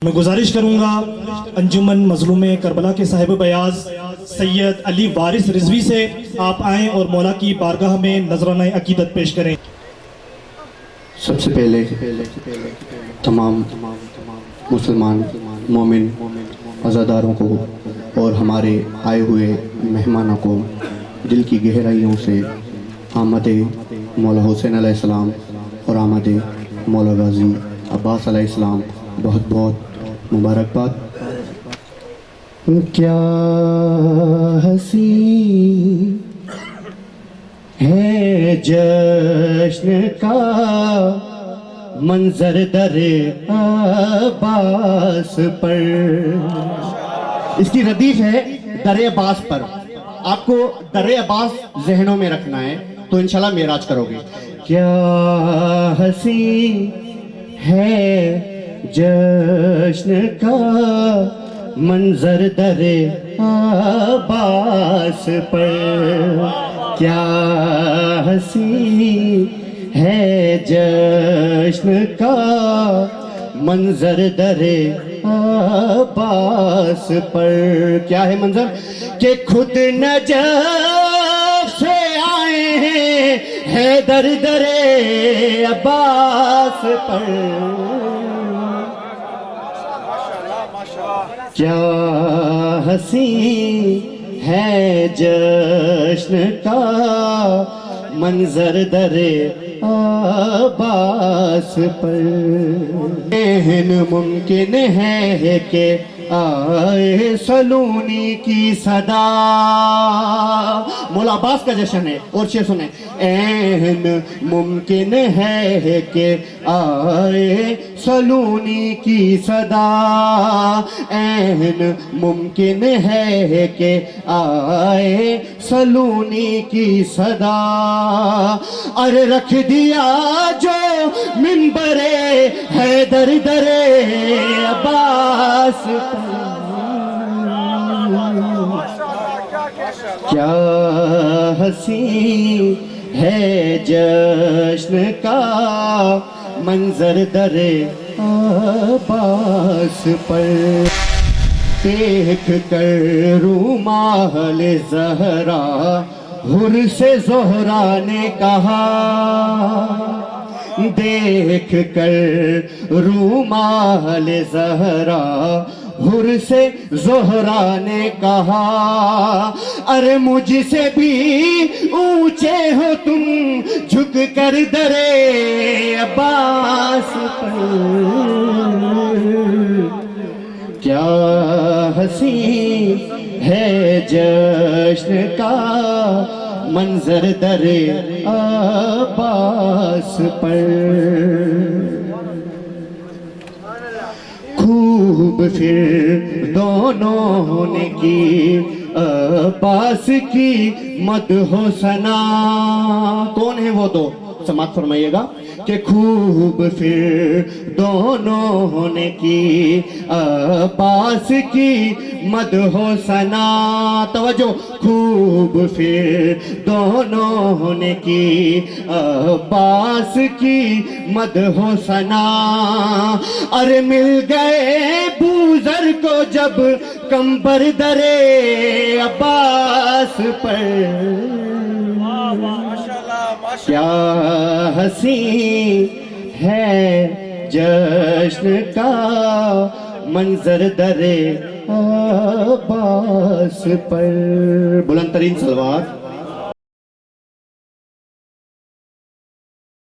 میں گزارش کروں گا انجمن مظلوم کربلا کے صاحب بیاض سید علی وارث رضوی سے آپ آئیں اور مولا کی بارگاہ میں نذرانہ عقیدت پیش کریں۔ سب سے پہلے تمام مسلمان مومن عزاداروں کو اور ہمارے آئے ہوئے مہمانوں کو دل کی گہرائیوں سے آمد مولا حسین علیہ السلام اور آمد مولا غازی عباس علیہ السلام بہت بہت مبارکباد۔ کیا حسین ہے جشن کا منظر در عباس پر۔ اس کی ردیف ہے در عباس پر۔ آپ کو در عباس ذہنوں میں رکھنا ہے تو انشاءاللہ معراج کرو گے۔ کیا حسین ہے جشن کا منظر در عباس پر، کیا حسین ہے جشن کا منظر در عباس پر۔ کیا ہے منظر کہ خود نجف سے آئے ہیں حیدر در عباس پر۔ کیا حسین ہے جشن کا منظر در عباس پر۔ ممکن ہے کہ آئے سلونی کی صدا۔ مولا عباس کا جشن ہے اور شعر سنیں۔ این ممکن ہے کہ آئے سلونی کی صدا، این ممکن ہے کہ آئے سلونی کی صدا۔ اور رکھ دیا جو منبر حیدر در عباس پر۔ کیا حسین ہے جشن کا منظر در عباس پر۔ دیکھ کر رومال زہرا حر سے زہرا نے کہا، دیکھ کر رومال زہرا حر سے زہرا نے کہا، ارے مجھ سے بھی اونچے ہو تم جھک کر در عباس پر۔ کیا حسین ہے جشن کا منظر در عباس پر۔ خوب پھر دونوں نے کی عباس کی مدح و ثنا۔ کون ہے وہ دو؟ سماعت فرمائیے گا کہ خوب پھر دونوں نے کی عباس کی مدح و ثنا۔ توجہ، خوب پھر دونوں نے کی عباس کی مدح و ثنا۔ اور مل گئے بوذر کو جب کمبر در عباس پر۔ کیا حسین ہے جشن کا منظر در عباس پر۔ بلند ترین صلوات۔